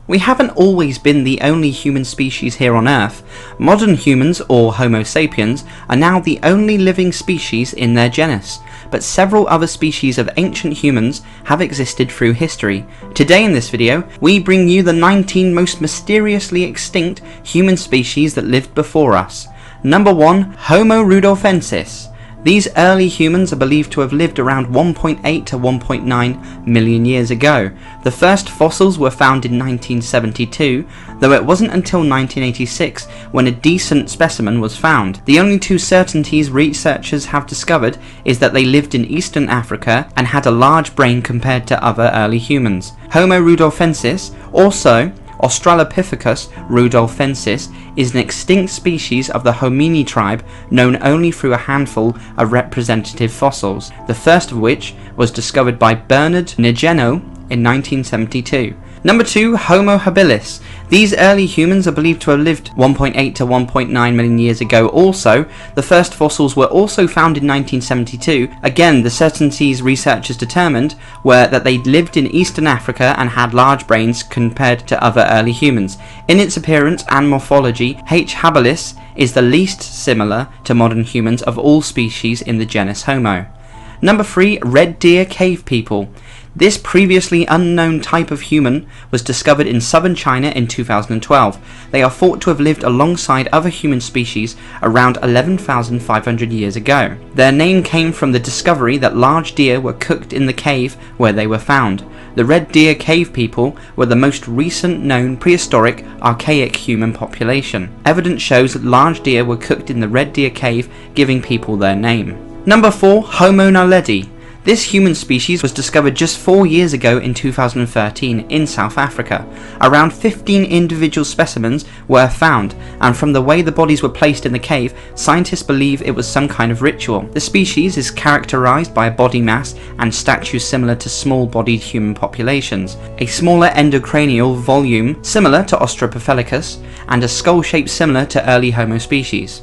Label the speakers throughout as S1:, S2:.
S1: We haven't always been the only human species here on Earth. Modern humans, or Homo sapiens, are now the only living species in their genus, but several other species of ancient humans have existed through history. Today in this video, we bring you the 19 most mysteriously extinct human species that lived before us. Number 1. Homo rudolfensis. These early humans are believed to have lived around 1.8 to 1.9 million years ago. The first fossils were found in 1972, though it wasn't until 1986 when a decent specimen was found. The only two certainties researchers have discovered is that they lived in Eastern Africa and had a large brain compared to other early humans. Homo rudolfensis, also Australopithecus rudolphensis, is an extinct species of the Hominini tribe known only through a handful of representative fossils, the first of which was discovered by Bernard Nigeno in 1972. Number 2. Homo habilis. These early humans are believed to have lived 1.8 to 1.9 million years ago also. The first fossils were also found in 1972. Again, the certainties researchers determined were that they lived in Eastern Africa and had large brains compared to other early humans. In its appearance and morphology, H. habilis is the least similar to modern humans of all species in the genus Homo. Number 3. Red deer cave people. This previously unknown type of human was discovered in southern China in 2012. They are thought to have lived alongside other human species around 11,500 years ago. Their name came from the discovery that large deer were cooked in the cave where they were found. The red deer cave people were the most recent known prehistoric archaic human population. Evidence shows that large deer were cooked in the red deer cave, giving people their name. Number 4. Homo naledi. This human species was discovered just 4 years ago in 2013 in South Africa. Around 15 individual specimens were found, and from the way the bodies were placed in the cave, scientists believe it was some kind of ritual. The species is characterized by a body mass and stature similar to small-bodied human populations, a smaller endocranial volume similar to Australopithecus, and a skull shape similar to early Homo species.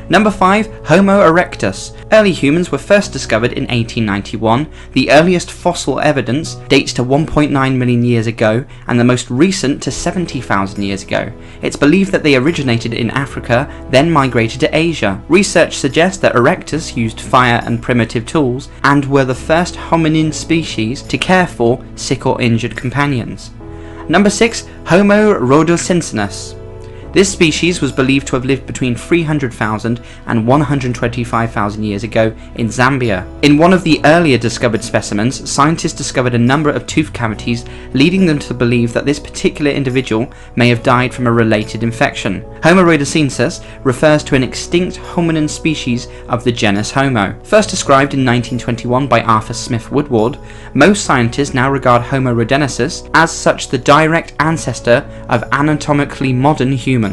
S1: Number 5. Homo erectus. Early humans were first discovered in 1891. The earliest fossil evidence dates to 1.9 million years ago, and the most recent to 70,000 years ago. It's believed that they originated in Africa, then migrated to Asia. Research suggests that erectus used fire and primitive tools, and were the first hominin species to care for sick or injured companions. Number 6. Homo rhodesiensis. This species was believed to have lived between 300,000 and 125,000 years ago in Zambia. In one of the earlier discovered specimens, scientists discovered a number of tooth cavities, leading them to believe that this particular individual may have died from a related infection. Homo rhodesiensis refers to an extinct hominin species of the genus Homo. First described in 1921 by Arthur Smith Woodward, most scientists now regard Homo rhodesiensis as such the direct ancestor of anatomically modern humans.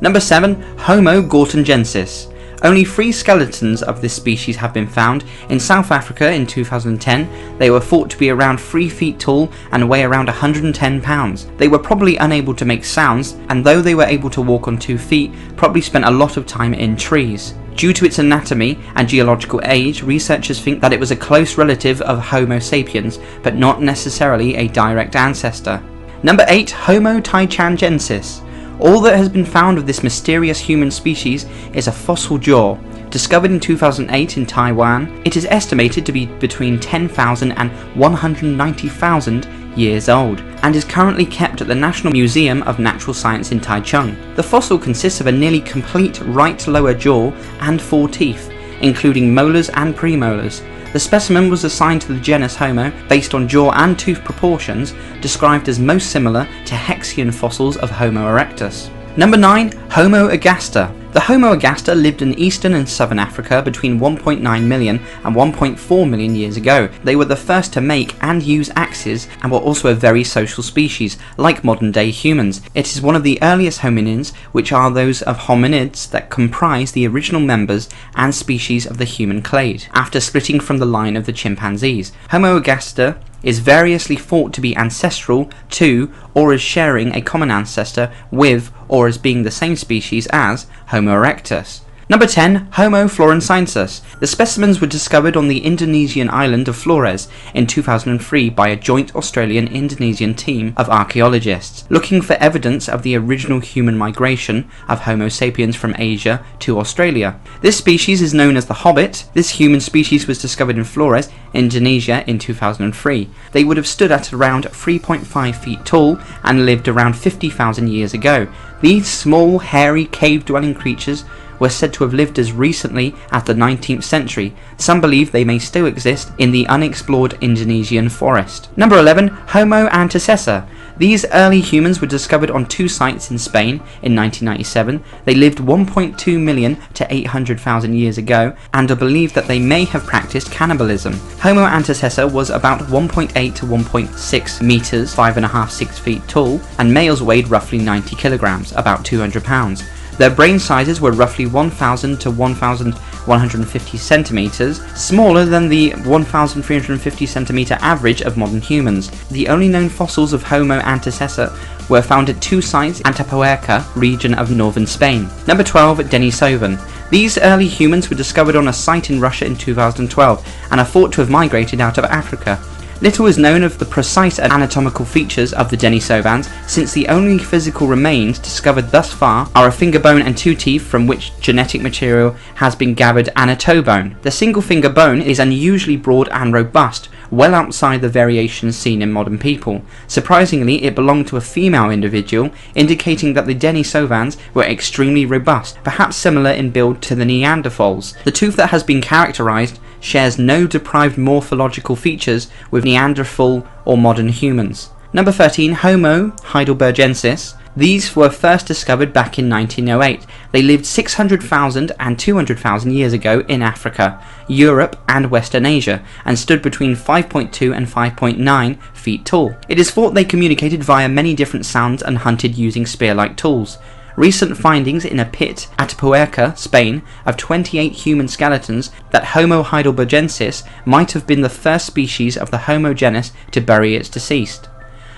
S1: Number 7. Homo gortongensis. Only 3 skeletons of this species have been found. In South Africa in 2010, they were thought to be around 3 feet tall and weigh around 110 pounds. They were probably unable to make sounds, and though they were able to walk on 2 feet, probably spent a lot of time in trees. Due to its anatomy and geological age, researchers think that it was a close relative of Homo sapiens, but not necessarily a direct ancestor. Number 8. Homo taichangensis. All that has been found of this mysterious human species is a fossil jaw. Discovered in 2008 in Taiwan, it is estimated to be between 10,000 and 190,000 years old, and is currently kept at the National Museum of Natural Science in Taichung. The fossil consists of a nearly complete right lower jaw and 4 teeth, including molars and premolars. The specimen was assigned to the genus Homo based on jaw and tooth proportions, described as most similar to Hexian fossils of Homo erectus. Number 9. Homo agaster. The Homo agaster lived in eastern and southern Africa between 1.9 million and 1.4 million years ago. They were the first to make and use axes, and were also a very social species, like modern day humans. It is one of the earliest hominins, which are those of hominids that comprise the original members and species of the human clade, after splitting from the line of the chimpanzees. Homo agaster is variously thought to be ancestral to, or as sharing a common ancestor with, or as being the same species as, Homo erectus. Number 10. Homo florensis. The specimens were discovered on the Indonesian island of Flores in 2003 by a joint Australian-Indonesian team of archaeologists, looking for evidence of the original human migration of Homo sapiens from Asia to Australia. This species is known as the hobbit. This human species was discovered in Flores, Indonesia in 2003. They would have stood at around 3.5 feet tall and lived around 50,000 years ago. These small, hairy, cave-dwelling creatures were said to have lived as recently as the 19th century. Some believe they may still exist in the unexplored Indonesian forest. Number 11. Homo antecessor. These early humans were discovered on 2 sites in Spain in 1997. They lived 1.2 million to 800,000 years ago and are believed that they may have practiced cannibalism. Homo antecessor was about 1.8 to 1.6 meters, 5.5–6 feet tall, and males weighed roughly 90 kilograms, about 200 pounds. Their brain sizes were roughly 1,000 to 1,150 centimeters, smaller than the 1,350 centimeter average of modern humans. The only known fossils of Homo antecessor were found at 2 sites in Atapuerca region of northern Spain. Number 12. Denisovan. These early humans were discovered on a site in Russia in 2012 and are thought to have migrated out of Africa. Little is known of the precise anatomical features of the Denisovans, since the only physical remains discovered thus far are a finger bone and 2 teeth from which genetic material has been gathered and a toe bone. The single finger bone is unusually broad and robust, well outside the variations seen in modern people. Surprisingly, it belonged to a female individual, indicating that the Denisovans were extremely robust, perhaps similar in build to the Neanderthals. The tooth that has been characterized shares no deprived morphological features with Neanderthal or modern humans. Number 13. Homo heidelbergensis. These were first discovered back in 1908. They lived 600,000 and 200,000 years ago in Africa, Europe and Western Asia, and stood between 5.2 and 5.9 feet tall. It is thought they communicated via many different sounds and hunted using spear-like tools. Recent findings in a pit at Atapuerca, Spain, of 28 human skeletons that Homo heidelbergensis might have been the first species of the Homo genus to bury its deceased.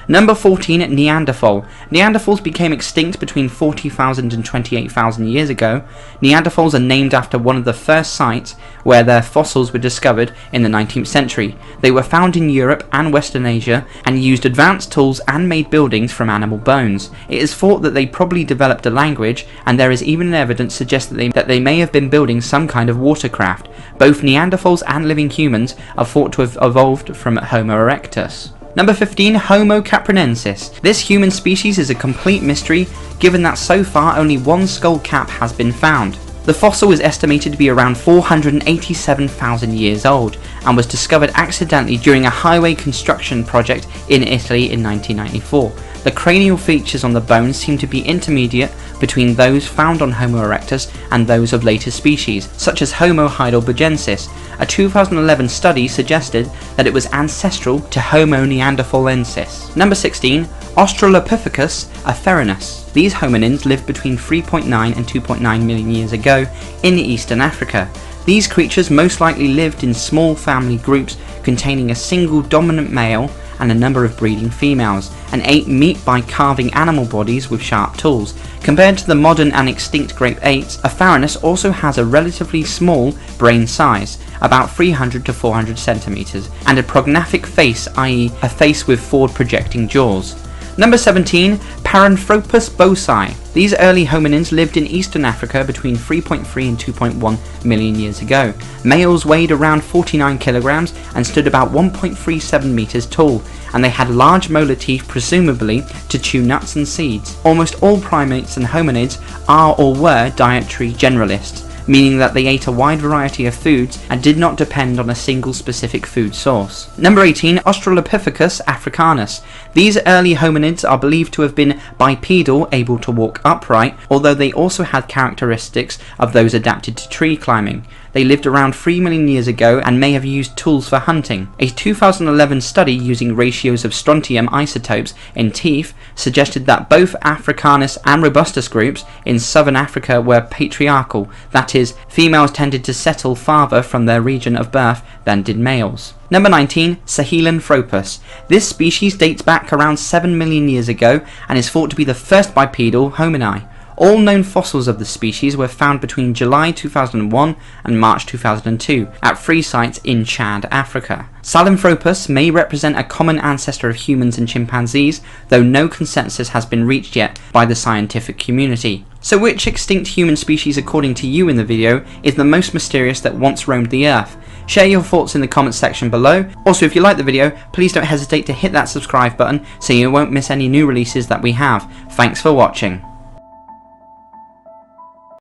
S1: Number 14. Neanderthal. Neanderthals became extinct between 40,000 and 28,000 years ago. Neanderthals are named after one of the first sites where their fossils were discovered in the 19th century. They were found in Europe and Western Asia and used advanced tools and made buildings from animal bones. It is thought that they probably developed a language, and there is even evidence suggesting that they may have been building some kind of watercraft. Both Neanderthals and living humans are thought to have evolved from Homo erectus. Number 15. Homo caprinensis. This human species is a complete mystery, given that so far only one skull cap has been found. The fossil is estimated to be around 487,000 years old and was discovered accidentally during a highway construction project in Italy in 1994. The cranial features on the bones seem to be intermediate between those found on Homo erectus and those of later species, such as Homo heidelbergensis. A 2011 study suggested that it was ancestral to Homo neanderthalensis. Number 16. Australopithecus aferinus. These hominins lived between 3.9 and 2.9 million years ago in eastern Africa. These creatures most likely lived in small family groups containing a single dominant male and a number of breeding females, and ate meat by carving animal bodies with sharp tools. Compared to the modern and extinct great apes, aferinus also has a relatively small brain size, about 300 to 400 centimeters, and a prognathic face, i.e. a face with forward projecting jaws. Number 17. Paranthropus bosi. These early hominins lived in eastern Africa between 3.3 and 2.1 million years ago. Males weighed around 49 kilograms and stood about 1.37 meters tall, and they had large molar teeth, presumably to chew nuts and seeds. Almost all primates and hominids are or were dietary generalists, meaning that they ate a wide variety of foods and did not depend on a single specific food source. Number 18. Australopithecus africanus. These early hominids are believed to have been bipedal, able to walk upright, although they also had characteristics of those adapted to tree climbing. They lived around 3 million years ago and may have used tools for hunting. A 2011 study using ratios of strontium isotopes in teeth suggested that both Africanus and Robustus groups in southern Africa were patriarchal, that is, females tended to settle farther from their region of birth than did males. Number 19. Sahelanthropus. This species dates back around 7 million years ago and is thought to be the first bipedal homini. All known fossils of the species were found between July 2001 and March 2002 at 3 sites in Chad, Africa. Sahelanthropus may represent a common ancestor of humans and chimpanzees, though no consensus has been reached yet by the scientific community. So which extinct human species according to you in the video is the most mysterious that once roamed the earth? Share your thoughts in the comments section below. Also, if you like the video, please don't hesitate to hit that subscribe button so you won't miss any new releases that we have. Thanks for watching.